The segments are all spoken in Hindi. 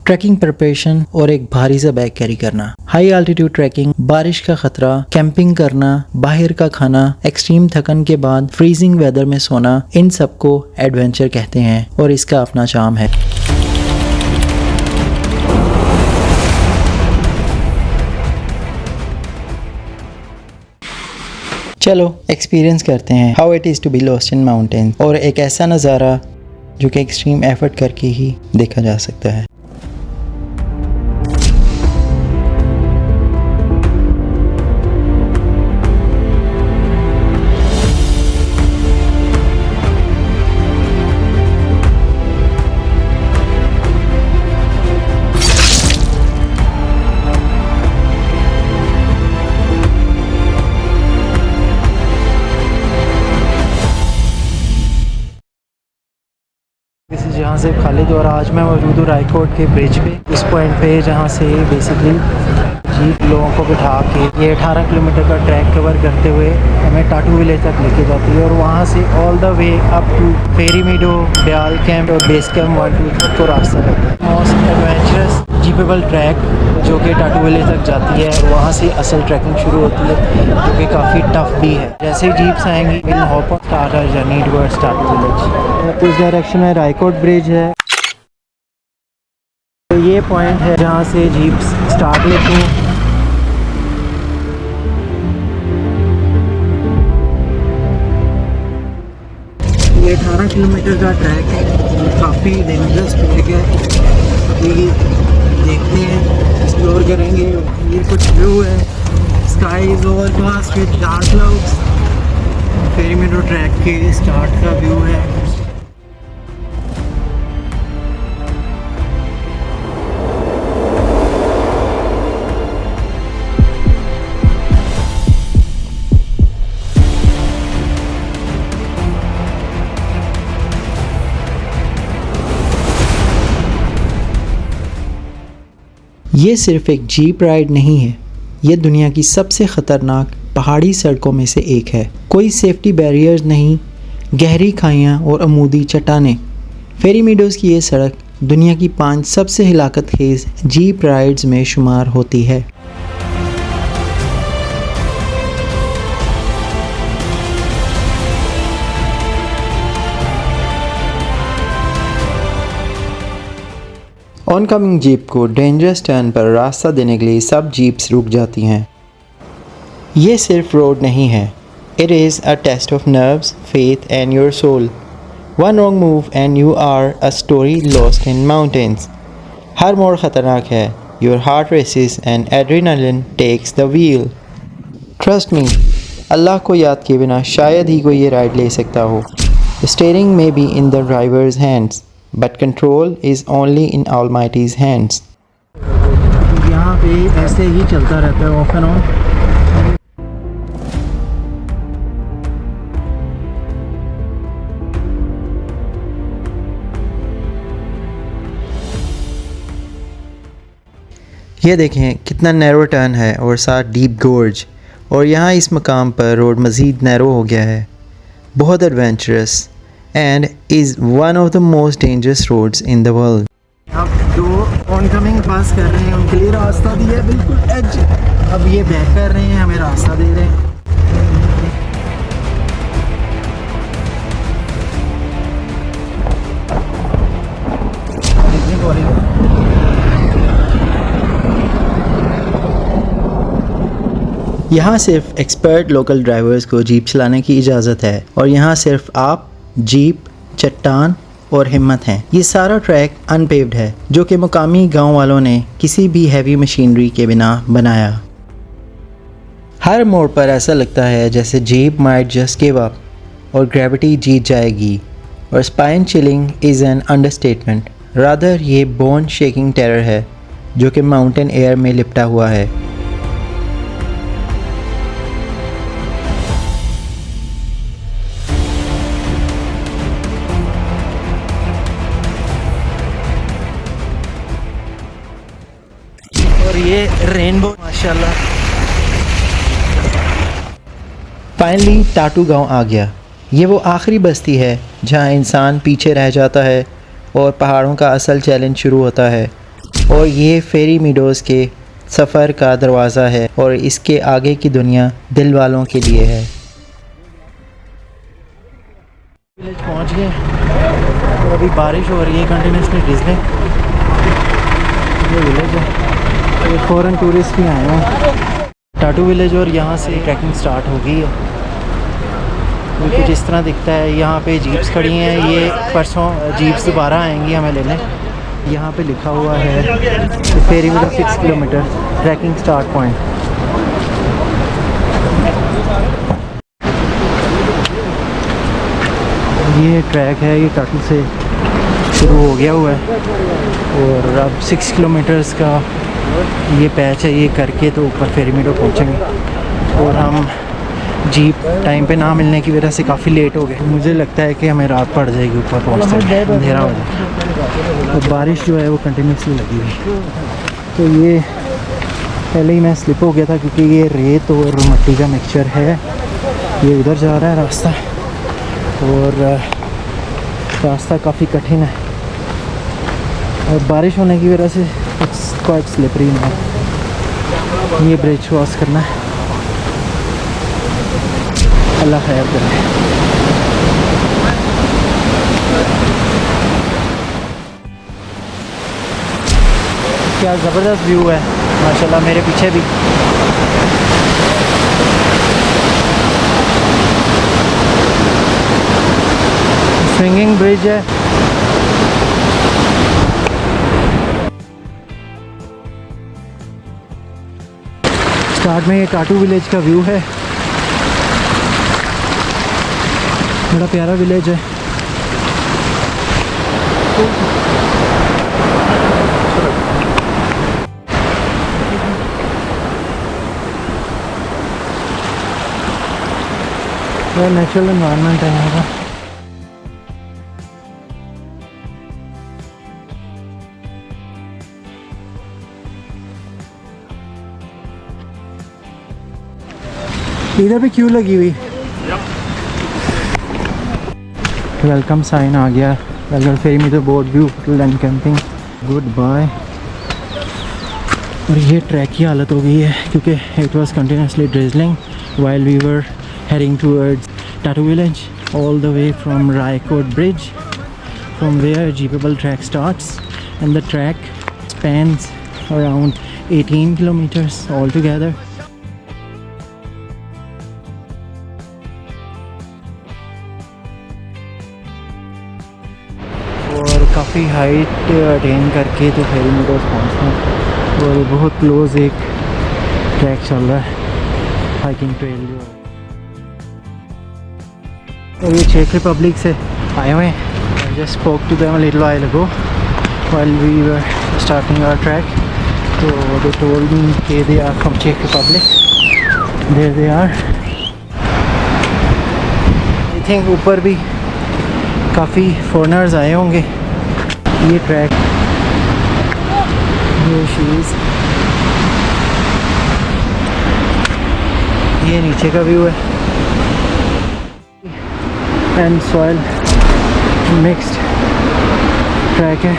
ट्रैकिंग प्रिपरेशन और एक भारी सा बैग कैरी करना, हाई एल्टीट्यूड ट्रैकिंग, बारिश का खतरा, कैंपिंग करना, बाहर का खाना, एक्सट्रीम थकन के बाद फ्रीजिंग वेदर में सोना, इन सबको एडवेंचर कहते हैं और इसका अपना चार्म है। चलो एक्सपीरियंस करते हैं how it is to be lost in mountain, और एक ऐसा नज़ारा जो कि एक्सट्रीम एफर्ट करके ही देखा जा सकता है। जहाँ से खालिद और आज मैं मौजूद हूँ रायकोट के ब्रिज पे, उस पॉइंट पे जहाँ से बेसिकली जीप लोगों को बिठा के ये 18 किलोमीटर का ट्रैक कवर करते हुए हमें टाटू विलेज तक लेके जाती है और वहाँ से all the way up to Fairy Meadow, Beyal camp और बेस कैंप 1-2 को रास्ता रहता है। मोस्ट एडवेंचरस जीपेबल ट्रैक जो कि टाटू विलेज तक जाती है, वहाँ से असल ट्रैकिंग शुरू होती है जो कि काफ़ी टफ भी है। जैसे ही जीप्स आएंगी will hop start our journey towards Tatu village. उस डायरेक्शन में रायकोट ब्रिज है, तो ये पॉइंट है जहाँ से जीप्स स्टार्ट लेती हैं। ये 18 किलोमीटर का ट्रैक है, काफ़ी डेंजरस ट्रैक है। अभी देखते हैं, एक्सप्लोर करेंगे। ये कुछ व्यू है, sky is overcast with dark clouds. Fairy Meadow track के स्टार्ट का व्यू है। ये सिर्फ एक जीप राइड नहीं है, ये दुनिया की सबसे ख़तरनाक पहाड़ी सड़कों में से एक है। कोई सेफ्टी बैरियर्स नहीं, गहरी खाइयाँ और अमूदी चट्टानें। फेरी मीडोज़ की ये सड़क दुनिया की 5 सबसे हिलाकत खेज़ जीप राइड्स में शुमार होती है। ऑनकमिंग जीप को डेंजरस टर्न पर रास्ता देने के लिए सब जीप्स रुक जाती हैं। ये सिर्फ रोड नहीं है, it is a test of nerves, faith and your soul. One wrong move and you are a story lost in mountains. हर मोड़ ख़तरनाक है, your heart races and adrenaline takes the wheel. Trust me, अल्लाह को याद किए बिना शायद ही कोई ये राइड ले सकता हो। The steering may be in the drivers hands, but control is only in Almighty's hands. यहाँ पे ऐसे ही चलता रहता है ऑफ एंड ऑन। ये देखें कितना नैरो टर्न है और साथ डीप गोर्ज, और यहाँ इस मकाम पर रोड मज़ीद नैरो हो गया है। बहुत adventurous and is one of the most dangerous roads in the world. अब जो ऑनकमिंग पास कर रहे हैं उनके लिए रास्ता दिया है बिल्कुल एज। अब ये बैक कर रहे हैं, हमें रास्ता दे रहे हैं। यहाँ सिर्फ एक्सपर्ट लोकल ड्राइवर्स को जीप चलाने की इजाज़त है और यहाँ सिर्फ आप, जीप, चट्टान और हिम्मत हैं। ये सारा ट्रैक अनपेव्ड है जो कि मुकामी गांव वालों ने किसी भी हैवी मशीनरी के बिना बनाया। हर मोड़ पर ऐसा लगता है जैसे jeep might just give up और ग्रेविटी जीत जाएगी, और spine chilling is an understatement. Rather ये बोन शेकिंग टेरर है जो कि माउंटेन एयर में लिपटा हुआ है। और ये रेनबो माशाल्लाह। फाइनली टाटू गांव आ गया। ये वो आखिरी बस्ती है जहां इंसान पीछे रह जाता है और पहाड़ों का असल चैलेंज शुरू होता है। और ये फेरी मीडोज़ के सफ़र का दरवाज़ा है और इसके आगे की दुनिया दिल वालों के लिए है। विलेज पहुँच गए और अभी बारिश हो रही है कंटिन्यूसली ड्रिजलिंग। ये विलेज है, ये फॉरेन टूरिस्ट भी आए हैं। टाटू विलेज और यहाँ से ट्रैकिंग स्टार्ट हो गई है। तो कुछ इस तरह दिखता है। यहाँ पे जीप्स खड़ी हैं, ये परसों जीप्स दोबारा आएंगी हमें लेने। यहाँ पे लिखा हुआ है Fairy Meadow 6 kilometre trekking start point. ये ट्रैक है, ये टाटू से शुरू हो गया हुआ है और अब 6 किलोमीटर्स का ये पैच है, ये करके तो ऊपर फेरी मीडो पहुँचेंगे। और हम जीप टाइम पे ना मिलने की वजह से काफ़ी लेट हो गए। मुझे लगता है कि हमें रात पड़ जाएगी ऊपर पहुँचते, अंधेरा हो जाएगा। तो बारिश जो है वो कंटिन्यूसली लगी हुई। तो ये पहले ही मैं स्लिप हो गया था क्योंकि ये रेत और मिट्टी का मिक्सचर है। ये उधर जा रहा है रास्ता और रास्ता काफ़ी कठिन है और बारिश होने की वजह से क्वाइट स्लिपरी है। ये ब्रिज क्रॉस करना है। अल्लाह खैर करे। क्या ज़बरदस्त व्यू है माशाल्लाह, मेरे पीछे भी। स्विंगिंग ब्रिज है। स्टार्ट में ये टाटू विलेज का व्यू है, बड़ा प्यारा विलेज है। नेचुरल एनवायरनमेंट है यहाँ का। इधर भी क्यों लगी हुई? वेलकम साइन आ गया। Welcome Fairy Meadow boat view hotel and camping, goodbye. और ये ट्रैक की हालत हो गई है क्योंकि it was continuously drizzling while we were heading towards Tatu village all the way from Raikot bridge, from where jeepable track starts, and the track spans around 18 kilometers altogether. और काफ़ी हाइट अटेन करके तो फेरी मीडोज़ पहुँचते हैं और बहुत क्लोज एक ट्रैक चल रहा है, हाइकिंग ट्रेल जो है। और ये चेक रिपब्लिक से आए हुए हैं। Just spoke to them a little while ago while we were starting our track. तो दे टोल्ड मी कि दे आर फ्रॉम चेक Republic. There they are. I think ऊपर भी काफ़ी फॉरेनर्स आए होंगे। ये ट्रैक ये नीचे का व्यू है एंड सॉइल मिक्स्ड ट्रैक है।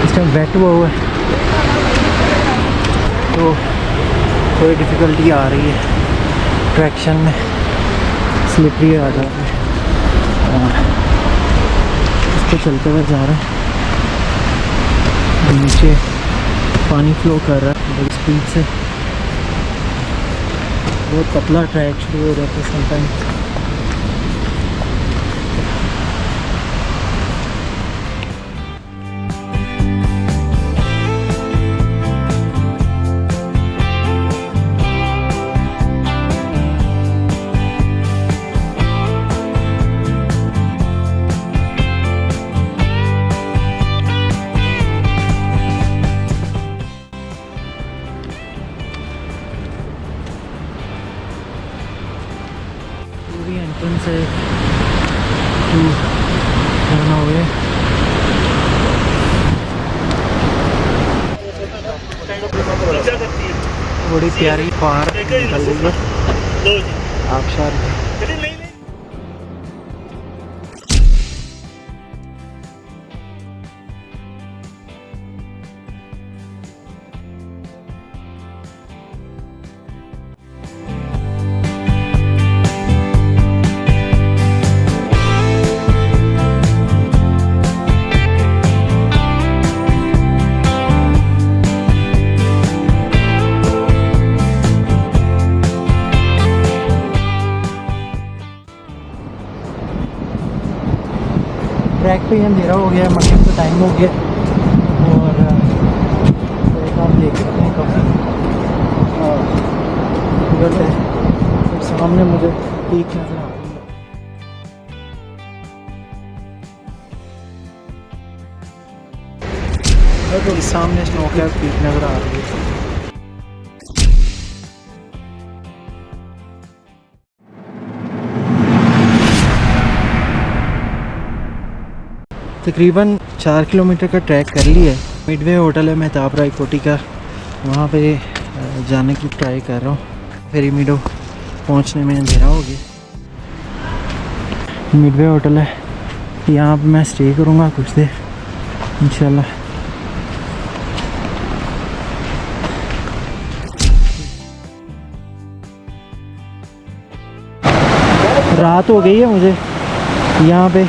इस टाइम वेट हुआ हुआ है तो थोड़ी डिफ़िकल्टी आ रही है ट्रैक्शन में, स्लिपरी आ जा रहा है। इस पर चलते हुए जा रहे हैं, नीचे पानी फ्लो कर रहा है बड़ी स्पीड से। बहुत पतला ट्रैक शुरू हो जाता है समटाइम्स। एंट्रेंस है टू रन अवे। बड़ी प्यारी पार्क निकल रही है आबशार में। ट्रैक पे ही अंधेरा हो गया, मगरिब का टाइम हो गया और तो आप देख सकते हैं काफ़ी खूबसूरत है। और सामने मुझे पीक नज़र आ रही है, तो सामने स्नो कैप पीक नज़र आ रही है। तकरीबन 4 किलोमीटर का ट्रैक कर लिया है। मिडवे होटल है मेहताब राय कोटी का, वहाँ पे जाने की ट्राई कर रहा हूँ। फेरी मीडो पहुँचने में अंधेरा हो गया। मिडवे होटल है, यहाँ पे मैं स्टे करूँगा कुछ देर इंशाल्लाह। रात हो गई है मुझे यहाँ पे,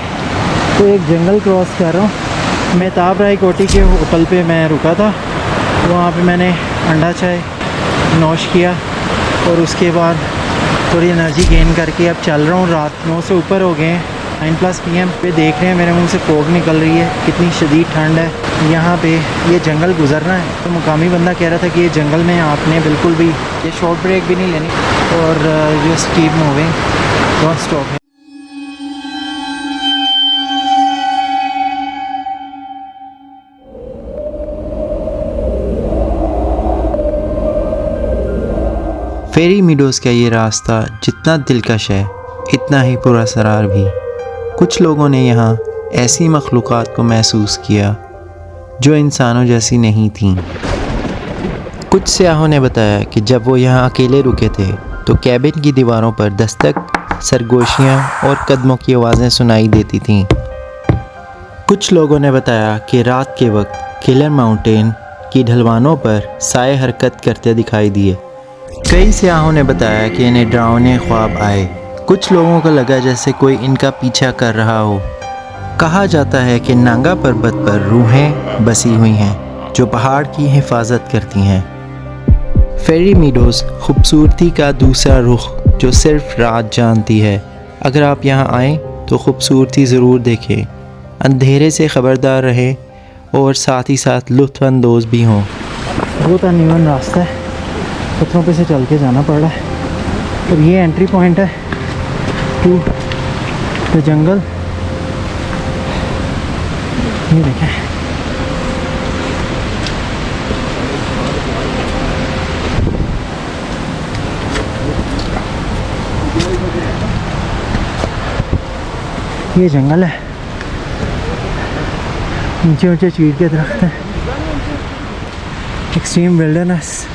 तो एक जंगल क्रॉस कर रहा हूँ। मेहताब राय कोटी के होटल पे मैं रुका था, वहाँ पे मैंने अंडा चाय नोश किया और उसके बाद थोड़ी एनर्जी गेन करके अब चल रहा हूँ। रात 9 से ऊपर हो गए हैं, 9+ PM पे देख रहे हैं मेरे मुंह से फोग निकल रही है, कितनी शदीद ठंड है यहाँ पे। ये जंगल गुजरना है, तो मुकामी बंदा कह रहा था कि ये जंगल में आपने बिल्कुल भी ये शॉर्ट ब्रेक भी नहीं लेनी और just keep moving, don't stop. Fairy Meadows का ये रास्ता जितना दिलकश है, इतना ही पुरअसरार भी। कुछ लोगों ने यहाँ ऐसी मखलूक़ात को महसूस किया जो इंसानों जैसी नहीं थीं। कुछ सयाहों ने बताया कि जब वो यहाँ अकेले रुके थे तो कैबिन की दीवारों पर दस्तक, सरगोशियाँ और कदमों की आवाज़ें सुनाई देती थीं। कुछ लोगों ने बताया कि रात के वक्त किलर माउंटेन की ढलवानों पर साए हरकत करते दिखाई दिए। कई सयाहों ने बताया कि इन्हें डरावने ख्वाब आए। कुछ लोगों को लगा जैसे कोई इनका पीछा कर रहा हो। कहा जाता है कि नांगा पर्वत पर रूहें बसी हुई हैं जो पहाड़ की हिफाजत करती हैं। फेरी मीडोज़ खूबसूरती का दूसरा रुख जो सिर्फ रात जानती है। अगर आप यहाँ आएँ तो खूबसूरती ज़रूर देखें, अंधेरे से ख़बरदार रहें और साथ ही साथ लुत्फ़अंदोज़ भी हों। बहुत अनइवन रास्ता है, पत्थरों पे से चल के जाना पड़ रहा है। और ये एंट्री पॉइंट है टू द जंगल। ये देखें, ये जंगल है, ऊंचे ऊंचे चीड़ के दरख्त हैं, एक्सट्रीम विल्डरनेस,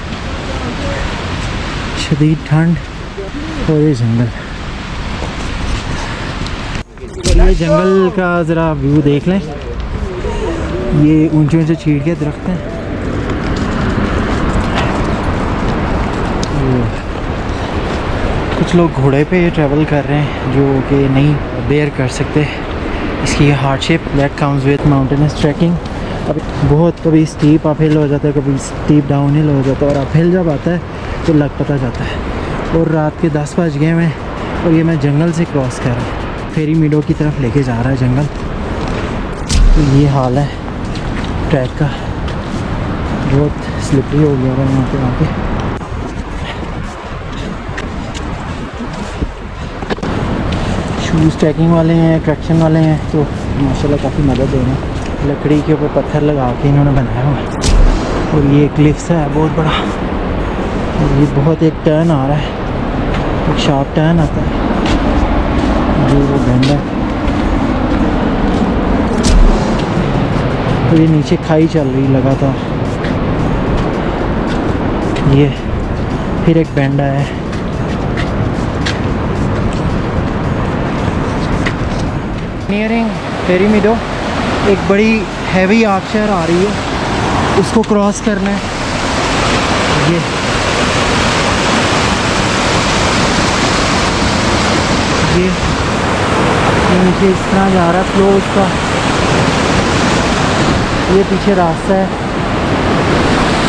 शदीद ठंड और ये जंगल। और ये जंगल का ज़रा व्यू देख लें, ये ऊंचे ऊंचे चीड़ के दरख्त हैं। कुछ लोग घोड़े पे ट्रैवल कर रहे हैं जो कि नहीं बेयर कर सकते इसकी hardship that comes with mountainous trekking. अब बहुत कभी स्टीप अप हिल हो जाता है, कभी स्टीप डाउन हिल हो जाता है, और अप हिल जब आता है तो लग पता जाता है। और रात के 10 बज गए हैं और ये मैं जंगल से क्रॉस कर रहा हूँ, फेरी मीडो की तरफ लेके जा रहा है जंगल। तो ये हाल है ट्रैक का, बहुत स्लिपरी हो गया वहाँ पे आके। शूज़ ट्रैकिंग वाले हैं, ट्रैक्शन वाले हैं, तो माशाल्लाह काफ़ी मदद दे रहे हैं। लकड़ी के ऊपर पत्थर लगा के इन्होंने बनाया हुआ है। और ये क्लिफ्स है बहुत बड़ा, और ये बहुत एक टर्न आ रहा है, एक शार्प टर्न आता है, ये वो बेंड है। तो ये नीचे खाई चल रही लगातार, ये फिर एक बेंड आया है। नियरिंग फेरी मीडो एक बड़ी हैवी आबशर आ रही है, उसको क्रॉस करना है। ये नीचे इस तरह जा रहा है फ्लो उसका, ये पीछे रास्ता है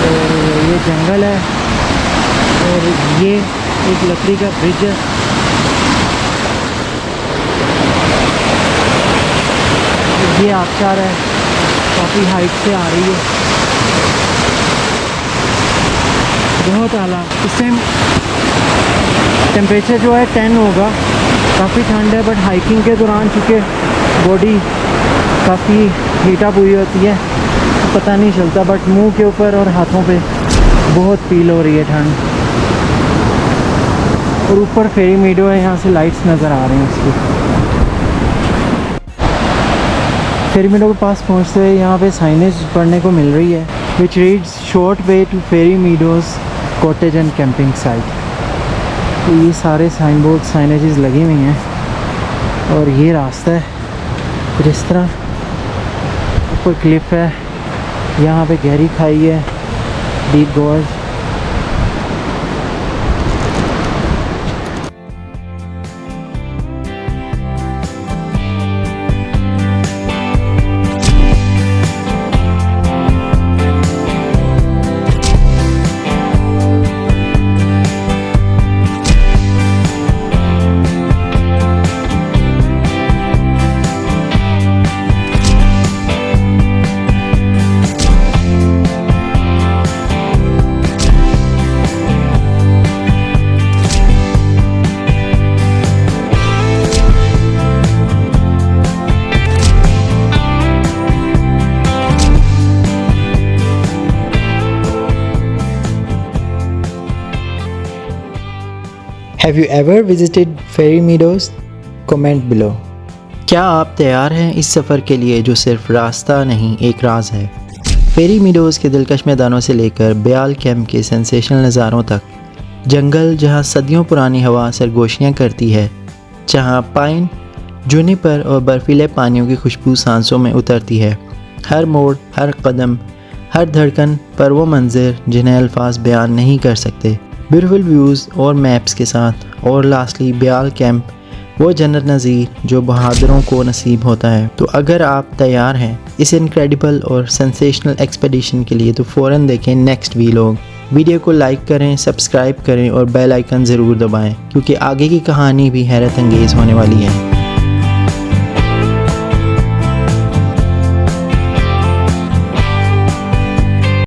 और ये जंगल है और ये एक लकड़ी का ब्रिज है। ये आबशार है, काफ़ी हाइट से आ रही है, बहुत आला। इस टाइम टेम्परेचर जो है 10 होगा, काफ़ी ठंड है, बट हाइकिंग के दौरान चूँकि बॉडी काफ़ी हीट अप हुई होती है तो पता नहीं चलता, बट मुंह के ऊपर और हाथों पे बहुत फील हो रही है ठंड। और ऊपर फेरी मीडो है, यहाँ से लाइट्स नज़र आ रही हैं उसकी। फेरी मीडो के पास पहुँचते हुए यहाँ पे साइनेज पढ़ने को मिल रही है, which reads short way to Fairy Meadows cottage and camping site. तो ये सारे साइन बोर्ड साइनेजेस लगी हुई हैं और ये रास्ता है कुछ इस तरह। ऊपर क्लिफ है, यहाँ पे गहरी खाई है, deep गोर्ज। Have you ever visited Fairy Meadows? Comment below. क्या आप तैयार हैं इस सफ़र के लिए जो सिर्फ रास्ता नहीं एक राज है? फेरी मीडोज़ के दिलकश मैदानों से लेकर ब्याल कैंप के सेंसेशनल नज़ारों तक, जंगल जहां सदियों पुरानी हवा सरगोशियां करती है, जहां पाइन, जूनिपर और बर्फीले पानियों की खुशबू सांसों में उतरती है। हर मोड़, हर कदम, हर धड़कन पर वो मंज़र जिन्हें अल्फाज बयान नहीं कर सकते। ब्यूटीफुल व्यूज़ और मैप्स के साथ। और लास्टली ब्याल कैंप, वो जन्नत नज़ीर जो बहादुरों को नसीब होता है। तो अगर आप तैयार हैं इस इनक्रेडिबल और सेंसेशनल एक्सपेडिशन के लिए तो फ़ौरन देखें नेक्स्ट वीलॉग। वीडियो को लाइक करें, सब्सक्राइब करें और बेल आइकन ज़रूर दबाएं, क्योंकि आगे की कहानी भी हैरत अंगेज़ होने वाली है।